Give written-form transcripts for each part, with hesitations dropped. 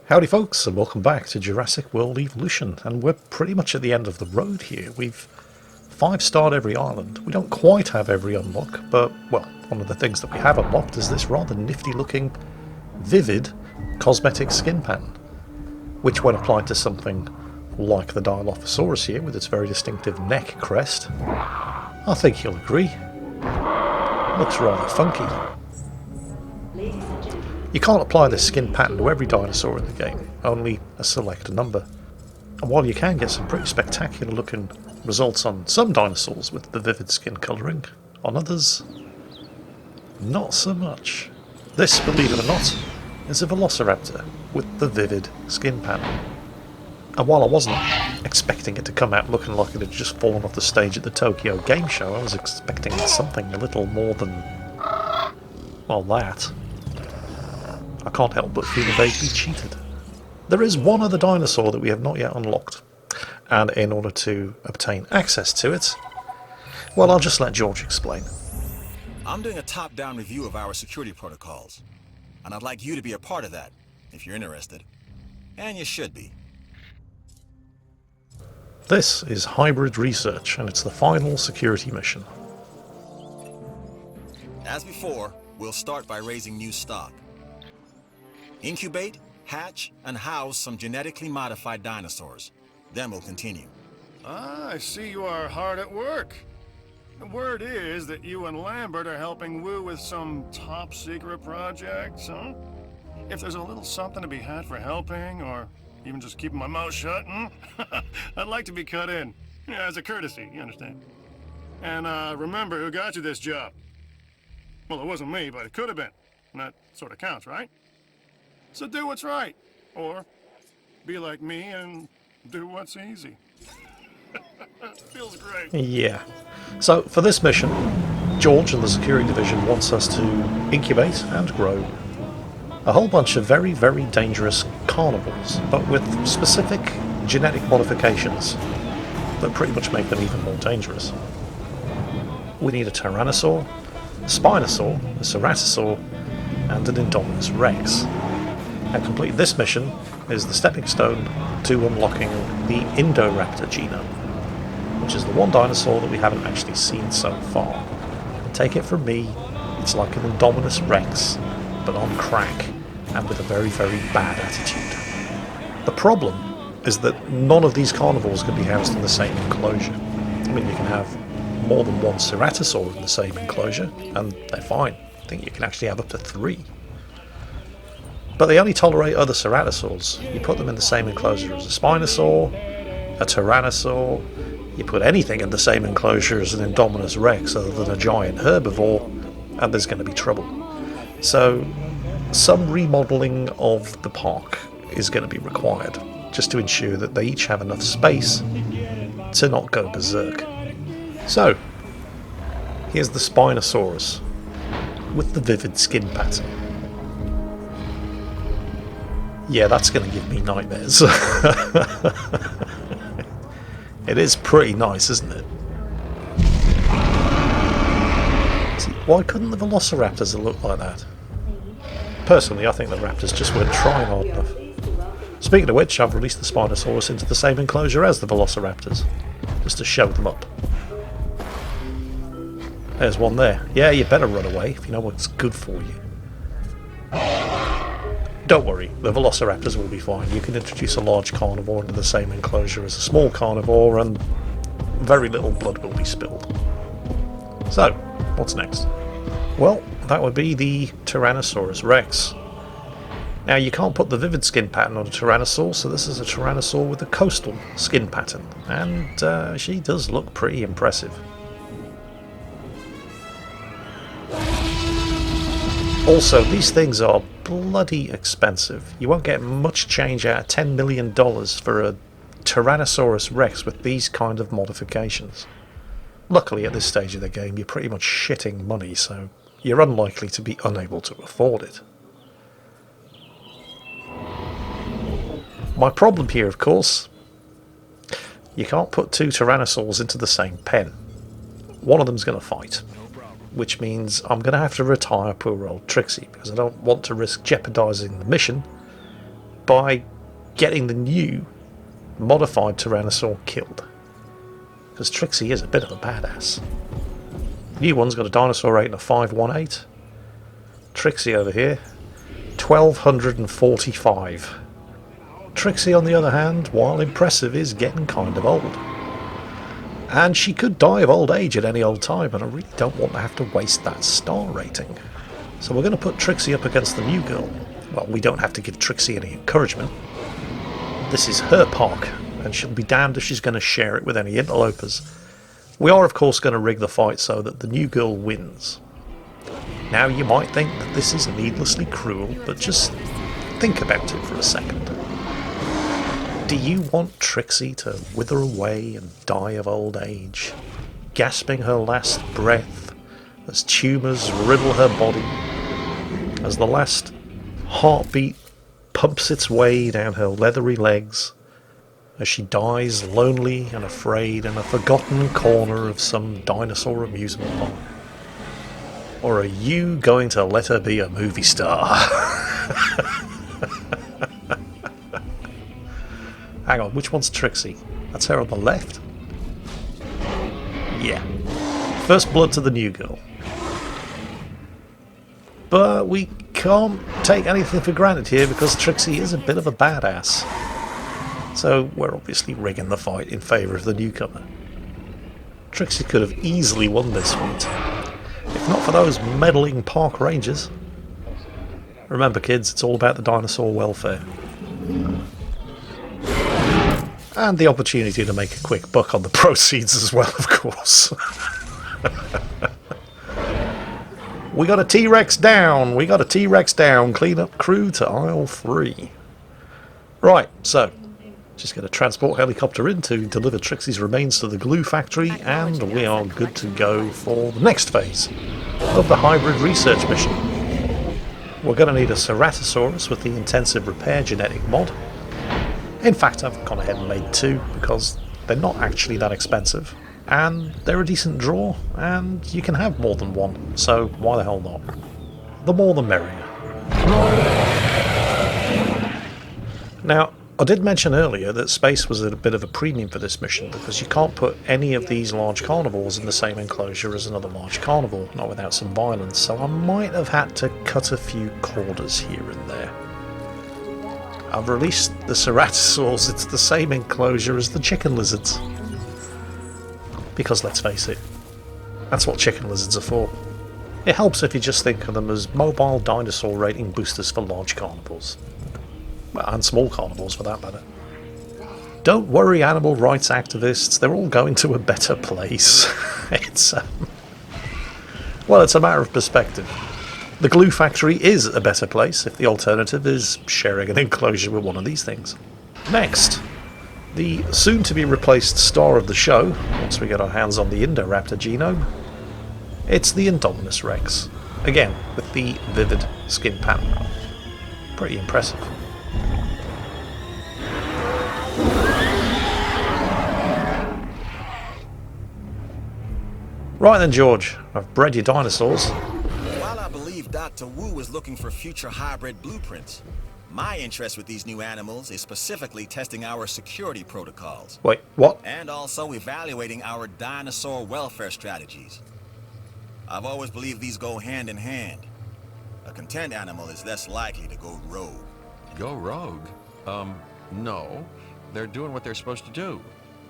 Howdy folks, and welcome back to Jurassic World Evolution, and we're pretty much at the end of the road here. We've 5-starred every island. We don't quite have every unlock, but, well, one of the things that we have unlocked is this rather nifty looking, vivid, cosmetic skin pattern, which when applied to something like the Dilophosaurus here, with its very distinctive neck crest, I think you'll agree, looks rather funky. You can't apply this skin pattern to every dinosaur in the game, only a select number. And while you can get some pretty spectacular looking results on some dinosaurs with the vivid skin colouring, on others, not so much. This, believe it or not, is a Velociraptor with the vivid skin pattern. And while I wasn't expecting it to come out looking like it had just fallen off the stage at the Tokyo Game Show, I was expecting something a little more than, well, that. I can't help but feel vaguely cheated. There is one other dinosaur that we have not yet unlocked, and in order to obtain access to it, well, I'll just let George explain. I'm doing a top-down review of our security protocols, and I'd like you to be a part of that, if you're interested. And you should be. This is Hybrid Research, and it's the final security mission. As before, we'll start by raising new stock. Incubate, hatch, and house some genetically modified dinosaurs. Then we'll continue. Ah, I see you are hard at work. The word is that you and Lambert are helping Wu with some top-secret projects, huh? If there's a little something to be had for helping, or even just keeping my mouth shut, I'd like to be cut in. Yeah, as a courtesy, you understand? And remember who got you this job. Well, it wasn't me, but it could have been. And that sort of counts, right? So do what's right, or be like me and do what's easy. Feels great. Yeah. So, for this mission, George and the Security Division wants us to incubate and grow a whole bunch of very, very dangerous carnivores, but with specific genetic modifications that pretty much make them even more dangerous. We need a Tyrannosaur, a Spinosaur, a Ceratosaur, and an Indominus Rex. And complete this mission is the stepping stone to unlocking the Indoraptor genome, which is the one dinosaur that we haven't actually seen so far. And take it from me, it's like an Indominus Rex, but on crack, and with a very, very bad attitude. The problem is that none of these carnivores can be housed in the same enclosure. I mean, you can have more than one Ceratosaur in the same enclosure, and they're fine. I think you can actually have up to 3. But they only tolerate other ceratosaurs. You put them in the same enclosure as a Spinosaur, a Tyrannosaur, you put anything in the same enclosure as an Indominus Rex other than a giant herbivore, and there's going to be trouble. So, some remodelling of the park is going to be required, just to ensure that they each have enough space to not go berserk. So, here's the Spinosaurus, with the vivid skin pattern. Yeah, that's going to give me nightmares. It is pretty nice, isn't it? See, why couldn't the Velociraptors look like that? Personally, I think the raptors just weren't trying hard enough. Speaking of which, I've released the Spinosaurus into the same enclosure as the Velociraptors, just to show them up. There's one there. Yeah, you better run away if you know what's good for you. Don't worry, the Velociraptors will be fine. You can introduce a large carnivore into the same enclosure as a small carnivore and very little blood will be spilled. So, what's next? Well, that would be the Tyrannosaurus Rex. Now, you can't put the vivid skin pattern on a Tyrannosaur, so this is a Tyrannosaur with a coastal skin pattern, and she does look pretty impressive. Also, these things are bloody expensive. You won't get much change out of $10 million for a Tyrannosaurus Rex with these kind of modifications. Luckily, at this stage of the game, you're pretty much shitting money, so you're unlikely to be unable to afford it. My problem here, of course, you can't put 2 Tyrannosaurs into the same pen. One of them's going to fight, which means I'm going to have to retire poor old Trixie, because I don't want to risk jeopardising the mission by getting the new modified Tyrannosaur killed. Because Trixie is a bit of a badass. The new one's got a dinosaur rating of 518. Trixie over here, 1245. Trixie, on the other hand, while impressive, is getting kind of old. And she could die of old age at any old time, and I really don't want to have to waste that star rating. So we're going to put Trixie up against the new girl. Well, we don't have to give Trixie any encouragement. This is her park, and she'll be damned if she's going to share it with any interlopers. We are, of course, going to rig the fight so that the new girl wins. Now, you might think that this is needlessly cruel, but just think about it for a second. Do you want Trixie to wither away and die of old age, gasping her last breath as tumours riddle her body, as the last heartbeat pumps its way down her leathery legs, as she dies lonely and afraid in a forgotten corner of some dinosaur amusement park? Or are you going to let her be a movie star? Hang on, which one's Trixie? That's her on the left? Yeah. First blood to the new girl. But we can't take anything for granted here because Trixie is a bit of a badass. So we're obviously rigging the fight in favour of the newcomer. Trixie could have easily won this fight, if not for those meddling park rangers. Remember kids, it's all about the dinosaur welfare. And the opportunity to make a quick buck on the proceeds as well, of course. We got a T-Rex down! We got a T-Rex down! Clean up crew to aisle 3. Right, so just get a transport helicopter in to deliver Trixie's remains to the glue factory, and we are good to go for the next phase of the hybrid research mission. We're going to need a Ceratosaurus with the intensive repair genetic mod. In fact, I've gone ahead and made 2 because they're not actually that expensive, and they're a decent draw, and you can have more than one, so why the hell not? The more the merrier. Now, I did mention earlier that space was at a bit of a premium for this mission because you can't put any of these large carnivores in the same enclosure as another large carnivore, not without some violence, so I might have had to cut a few corners here and there. I've released the Ceratosaurs into the same enclosure as the chicken lizards. Because let's face it, that's what chicken lizards are for. It helps if you just think of them as mobile dinosaur rating boosters for large carnivores. Well, and small carnivores for that matter. Don't worry, animal rights activists, they're all going to a better place. Well, it's a matter of perspective. The glue factory is a better place if the alternative is sharing an enclosure with one of these things. Next, the soon-to-be replaced star of the show, once we get our hands on the Indoraptor genome, it's the Indominus Rex. Again, with the vivid skin pattern. Pretty impressive. Right then, George, I've bred your dinosaurs. While I believe Dr. Wu is looking for future hybrid blueprints, my interest with these new animals is specifically testing our security protocols. Wait, what? And also evaluating our dinosaur welfare strategies. I've always believed these go hand in hand. A content animal is less likely to go rogue. Go rogue? No. They're doing what they're supposed to do.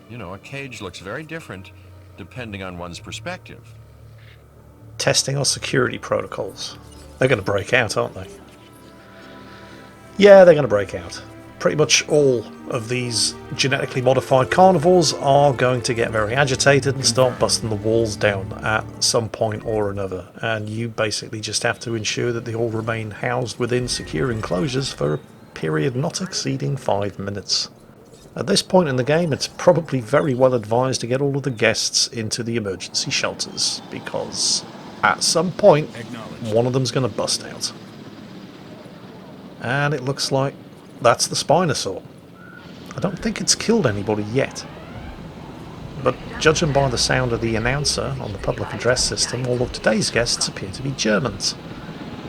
You know, a cage looks very different depending on one's perspective. Testing our security protocols. They're going to break out, aren't they? Yeah, they're going to break out. Pretty much all of these genetically modified carnivores are going to get very agitated and start busting the walls down at some point or another, and you basically just have to ensure that they all remain housed within secure enclosures for a period not exceeding 5 minutes. At this point in the game, it's probably very well advised to get all of the guests into the emergency shelters, because at some point, one of them's going to bust out. And it looks like that's the Spinosaur. I don't think it's killed anybody yet. But judging by the sound of the announcer on the public address system, all of today's guests appear to be Germans.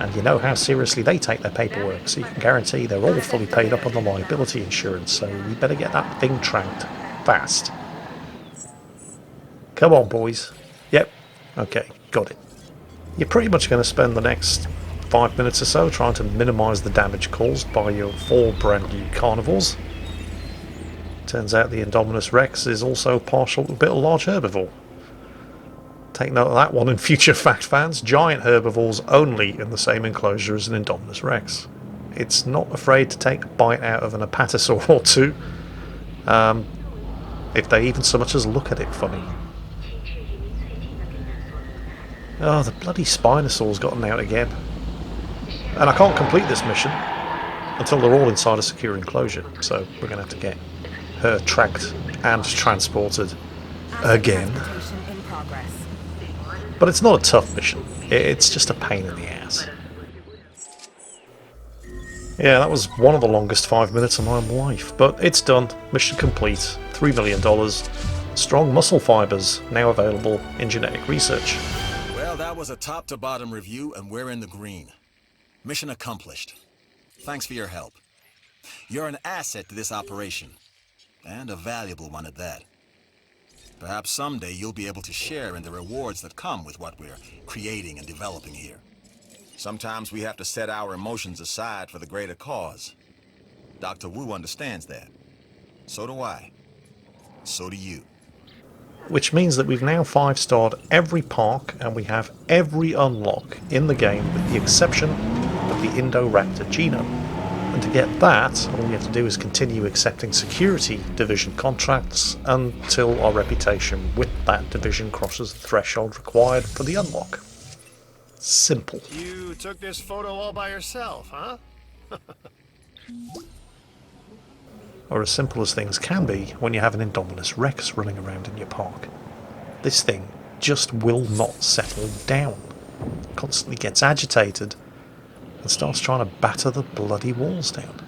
And you know how seriously they take their paperwork, so you can guarantee they're all fully paid up on the liability insurance, so we better get that thing tracked fast. Come on, boys. Yep. Okay, got it. You're pretty much going to spend the next 5 minutes or so trying to minimise the damage caused by your 4 brand new carnivores. Turns out the Indominus Rex is also partial to a bit of large herbivore. Take note of that one in future fact fans. Giant herbivores only in the same enclosure as an Indominus Rex. It's not afraid to take a bite out of an Apatosaur or two, if they even so much as look at it funny. Oh, the bloody Spinosaur's gotten out again. And I can't complete this mission until they're all inside a secure enclosure, so we're going to have to get her tracked and transported again. But it's not a tough mission, it's just a pain in the ass. Yeah, that was one of the longest 5 minutes of my life, but it's done. Mission complete. $3 million. Strong muscle fibers now available in genetic research. Well, that was a top-to-bottom review, and we're in the green. Mission accomplished. Thanks for your help. You're an asset to this operation, and a valuable one at that. Perhaps someday you'll be able to share in the rewards that come with what we're creating and developing here. Sometimes we have to set our emotions aside for the greater cause. Dr. Wu understands that. So do I. So do you. Which means that we've now 5-starred every park and we have every unlock in the game with the exception of the Indoraptor genome. And to get that, all we have to do is continue accepting security division contracts until our reputation with that division crosses the threshold required for the unlock. Simple. You took this photo all by yourself, huh? Or as simple as things can be when you have an Indominus Rex running around in your park. This thing just will not settle down. Constantly gets agitated and starts trying to batter the bloody walls down.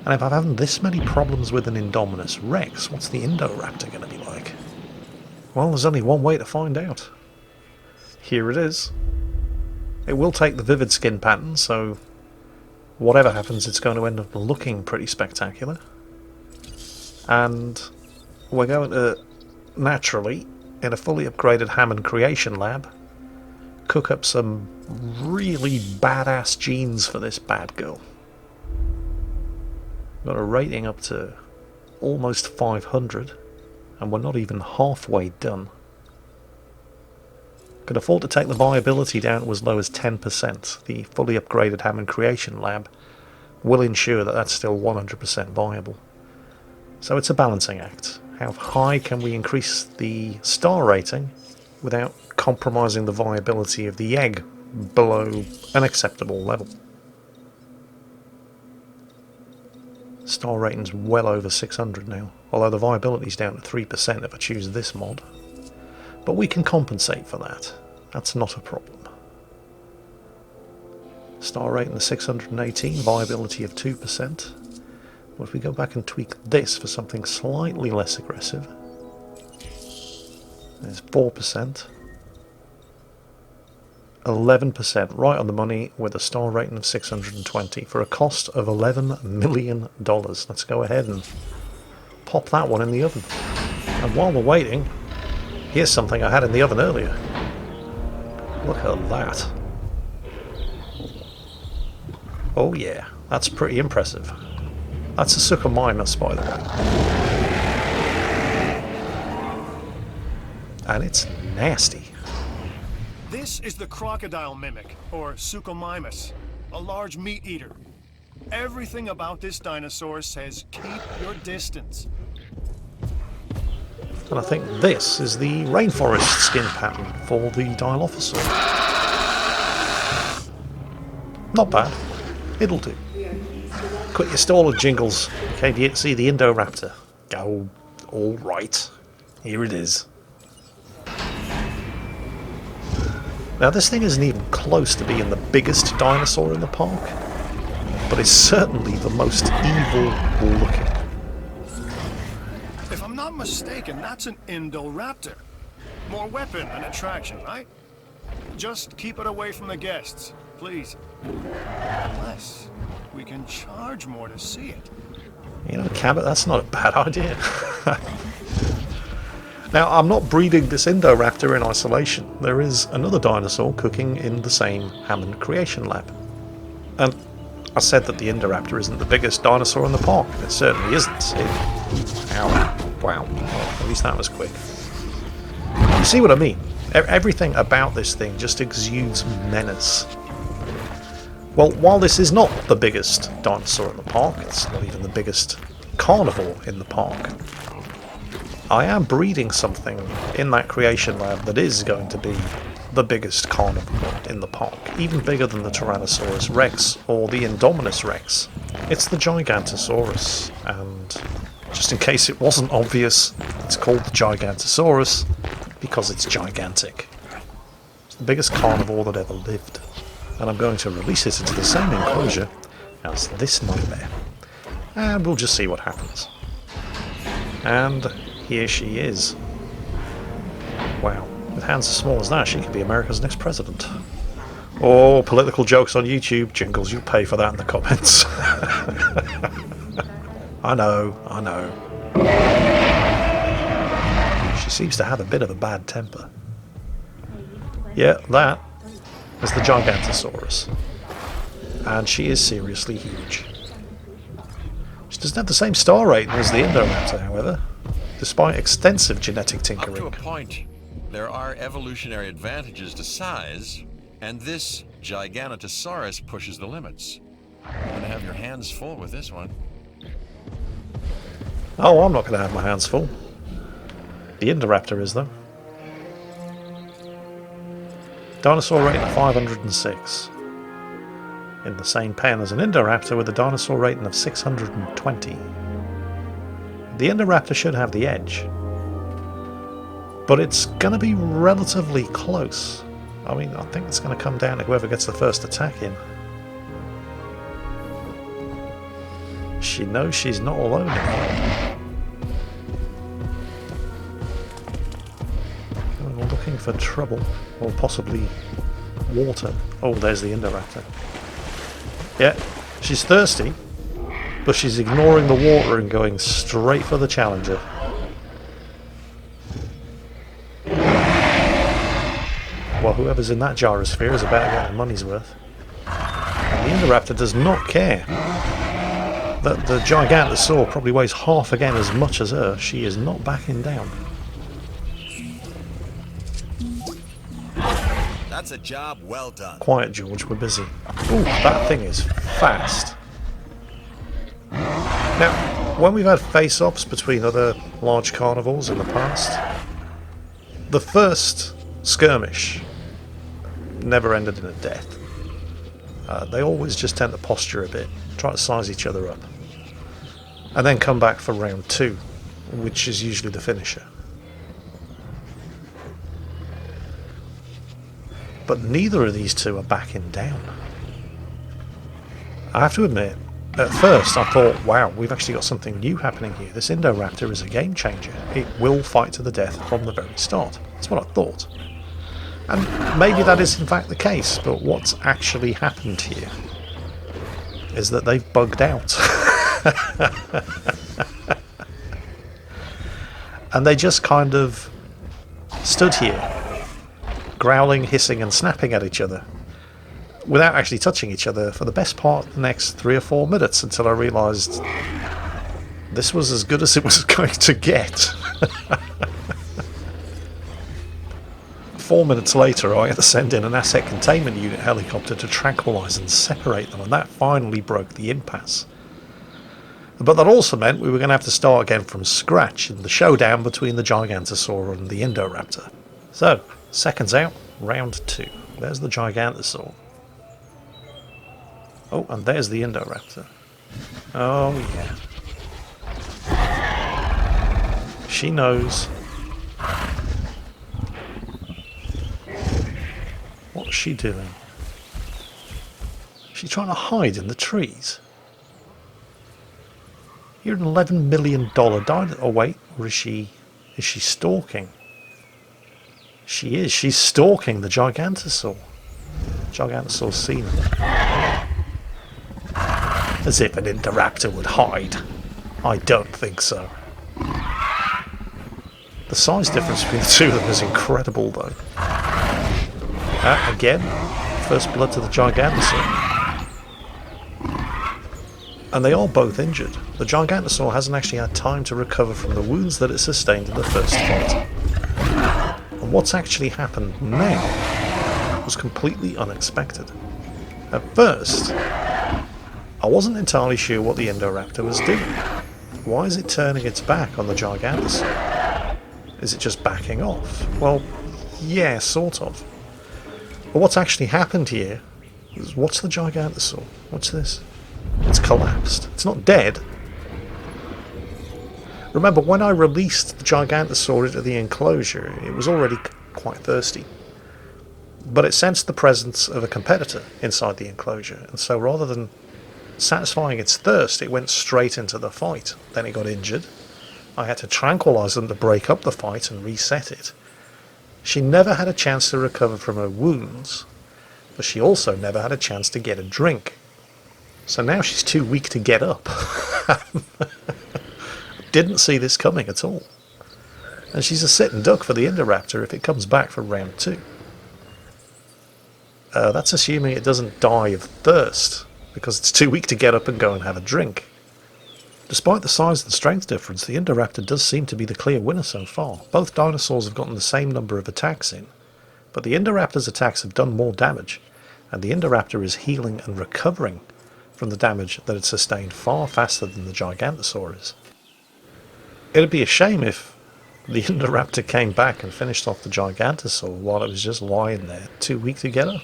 And if I'm having this many problems with an Indominus Rex, what's the Indoraptor going to be like? Well, there's only one way to find out. Here it is. It will take the vivid skin pattern, so whatever happens, it's going to end up looking pretty spectacular. And we're going to, naturally, in a fully upgraded Hammond Creation Lab, cook up some really badass genes for this bad girl. Got a rating up to almost 500, and we're not even halfway done. Could afford to take the viability down to as low as 10%. The fully upgraded Hammond Creation Lab will ensure that that's still 100% viable. So it's a balancing act. How high can we increase the star rating without compromising the viability of the egg below an acceptable level? Star rating's well over 600 now, although the viability's down to 3% if I choose this mod. But we can compensate for that. That's not a problem. Star rating of 618, viability of 2%. But if we go back and tweak this for something slightly less aggressive, there's 4%. 11%, right on the money, with a star rating of 620 for a cost of $11 million. Let's go ahead and pop that one in the oven. And while we're waiting, here's something I had in the oven earlier. Look at that. Oh yeah, that's pretty impressive. That's a Suchomimus, by the way. And it's nasty. This is the Crocodile Mimic, or Suchomimus, a large meat eater. Everything about this dinosaur says keep your distance. And I think this is the rainforest skin pattern for the Dilophosaur. Not bad. It'll do. Quit your stalling, Jingles. Okay, do you see the Indoraptor? Go. Alright. Here it is. Now this thing isn't even close to being the biggest dinosaur in the park, but it's certainly the most evil looking. If I'm not mistaken, that's an Indoraptor. More weapon than attraction, right? Just keep it away from the guests. please. Unless we can charge more to see it. You know, Cabot, that's not a bad idea. Now, I'm not breeding this Indoraptor in isolation. There is another dinosaur cooking in the same Hammond Creation Lab. And I said that the Indoraptor isn't the biggest dinosaur in the park, and it certainly isn't. Ow. Wow. Well, at least that was quick. You see what I mean? Everything about this thing just exudes menace. Well, while this is not the biggest dinosaur in the park, it's not even the biggest carnivore in the park, I am breeding something in that creation lab that is going to be the biggest carnivore in the park, even bigger than the Tyrannosaurus Rex or the Indominus Rex. It's the Gigantosaurus, and just in case it wasn't obvious, it's called the Gigantosaurus because it's gigantic. It's the biggest carnivore that ever lived, and I'm going to release it into the same enclosure as this nightmare, and we'll just see what happens. And here she is. Wow, with hands as small as that, she could be America's next president. Oh, political jokes on YouTube. Jingles, you pay for that in the comments. I know. She seems to have a bit of a bad temper. Yeah, that is the Gigantosaurus. And she is seriously huge. She doesn't have the same star rating as the Indoraptor, however, despite extensive genetic tinkering. Up to a point, there are evolutionary advantages to size, and this Gigantosaurus pushes the limits. You're going to have your hands full with this one. Oh, I'm not going to have my hands full. The Indoraptor is, though. Dinosaur rating of 506. In the same pen as an Indoraptor with a dinosaur rating of 620. The Indoraptor should have the edge. But it's going to be relatively close. I mean, I think it's going to come down to whoever gets the first attack in. She knows she's not alone in here. Going looking for trouble, or possibly water. Oh, there's the Indoraptor. Yeah, she's thirsty, but she's ignoring the water and going straight for the challenger. Well, whoever's in that gyrosphere is about to get their money's worth. And the Indoraptor does not care that the Gigantosaur probably weighs half again as much as her. She is not backing down. That's a job well done. Quiet, George, we're busy. Ooh, that thing is fast. Now, when we've had face-offs between other large carnivores in the past, the first skirmish never ended in a death. They always just tend to posture a bit, try to size each other up, and then come back for round two, which is usually the finisher. But neither of these two are backing down. I have to admit, at first I thought, wow, we've actually got something new happening here. This Indoraptor is a game changer. It will fight to the death from the very start. That's what I thought. And maybe that is in fact the case, but what's actually happened here is that they've bugged out. And they just kind of stood here, growling, hissing and snapping at each other without actually touching each other for the best part of the next 3 or 4 minutes, until I realised this was as good as it was going to get. 4 minutes later I had to send in an asset containment unit helicopter to tranquilise and separate them, and that finally broke the impasse. But that also meant we were going to have to start again from scratch in the showdown between the Gigantosaur and the Indoraptor. So, seconds out, round 2. There's the Gigantosaur. Oh, and there's the Indoraptor. Oh, yeah. She knows. What's she doing? She's trying to hide in the trees. You're an $11 million dinosaur. Oh, wait, or is she stalking? She is. She's stalking the Gigantosaur. Gigantosaur's seen them. As if an Indoraptor would hide. I don't think so. The size difference between the two of them is incredible, though. Again, first blood to the Gigantosaur. And they are both injured. The Gigantosaur hasn't actually had time to recover from the wounds that it sustained in the first fight. And what's actually happened now was completely unexpected. At first, I wasn't entirely sure what the Indoraptor was doing. Why is it turning its back on the Gigantosaur? Is it just backing off? Well, yeah, sort of. But what's actually happened here is, what's the Gigantosaur? What's this? It's collapsed. It's not dead. Remember, when I released the Gigantosaur into the enclosure, it was already quite thirsty. But it sensed the presence of a competitor inside the enclosure, and so rather than satisfying its thirst, it went straight into the fight. Then it got injured. I had to tranquilize them to break up the fight and reset it. She never had a chance to recover from her wounds, but she also never had a chance to get a drink. So now she's too weak to get up. Didn't see this coming at all. And she's a sitting duck for the Indoraptor if it comes back for round 2. That's assuming it doesn't die of thirst, because it's too weak to get up and go and have a drink. Despite the size and strength difference, the Indoraptor does seem to be the clear winner so far. Both dinosaurs have gotten the same number of attacks in, but the Indoraptor's attacks have done more damage, and the Indoraptor is healing and recovering from the damage that it sustained far faster than the Gigantosaur is. It'd be a shame if the Indoraptor came back and finished off the Gigantosaur while it was just lying there, too weak to get up.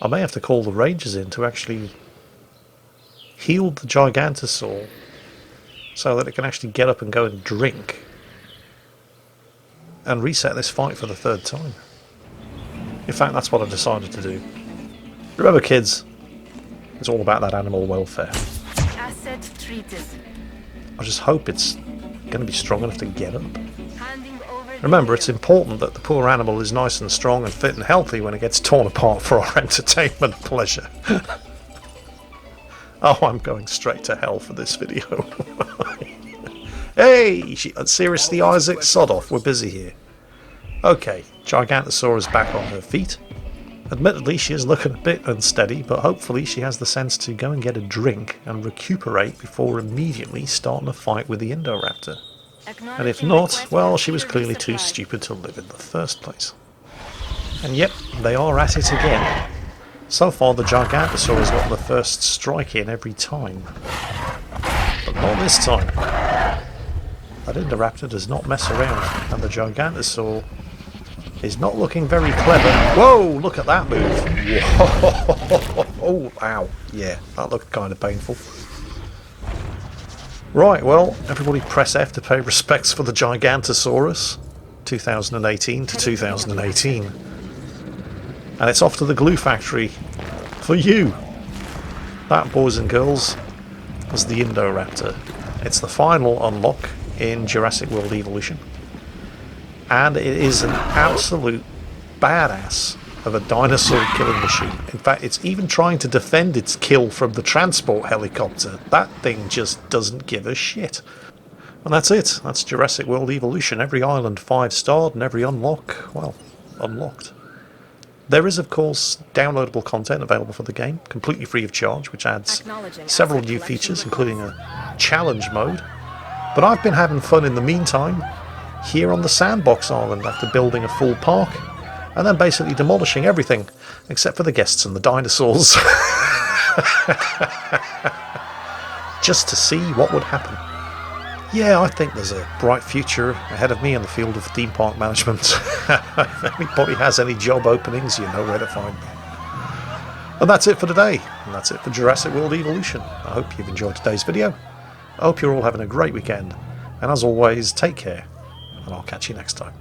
I may have to call the Rangers in to actually heal the Gigantosaur so that it can actually get up and go and drink and reset this fight for the 3rd time. In fact, that's what I decided to do. Remember, kids, it's all about that animal welfare. Asset treated. I just hope it's going to be strong enough to get up. Handing over Remember, it's important that the poor animal is nice and strong and fit and healthy when it gets torn apart for our entertainment pleasure. Oh, I'm going straight to hell for this video. Hey! Seriously, Isaac, sod off, we're busy here. Okay, Gigantosaur is back on her feet. Admittedly, she is looking a bit unsteady, but hopefully she has the sense to go and get a drink and recuperate before immediately starting a fight with the Indoraptor. And if not, well, she was clearly too stupid to live in the first place. And yep, they are at it again. So far, the Gigantosaur has got the first strike in every time. But not this time. That Indoraptor does not mess around, and the Gigantosaur is not looking very clever. Whoa, look at that move. Whoa. Oh, ow. Yeah, that looked kind of painful. Right, well, everybody press F to pay respects for the Gigantosaurus. 2018 to 2018. And it's off to the glue factory for you. That, boys and girls, was the Indoraptor. It's the final unlock in Jurassic World Evolution. And it is an absolute badass of a dinosaur killing machine. In fact, it's even trying to defend its kill from the transport helicopter. That thing just doesn't give a shit. And that's it. That's Jurassic World Evolution. Every island 5-starred and every unlock, well, unlocked. There is, of course, downloadable content available for the game, completely free of charge, which adds several new features, including a challenge mode. But I've been having fun in the meantime, here on the Sandbox Island after building a full park, and then basically demolishing everything, except for the guests and the dinosaurs. Just to see what would happen. Yeah, I think there's a bright future ahead of me in the field of theme park management. If anybody has any job openings, you know where to find me. And that's it for today. And that's it for Jurassic World Evolution. I hope you've enjoyed today's video. I hope you're all having a great weekend. And as always, take care. And I'll catch you next time.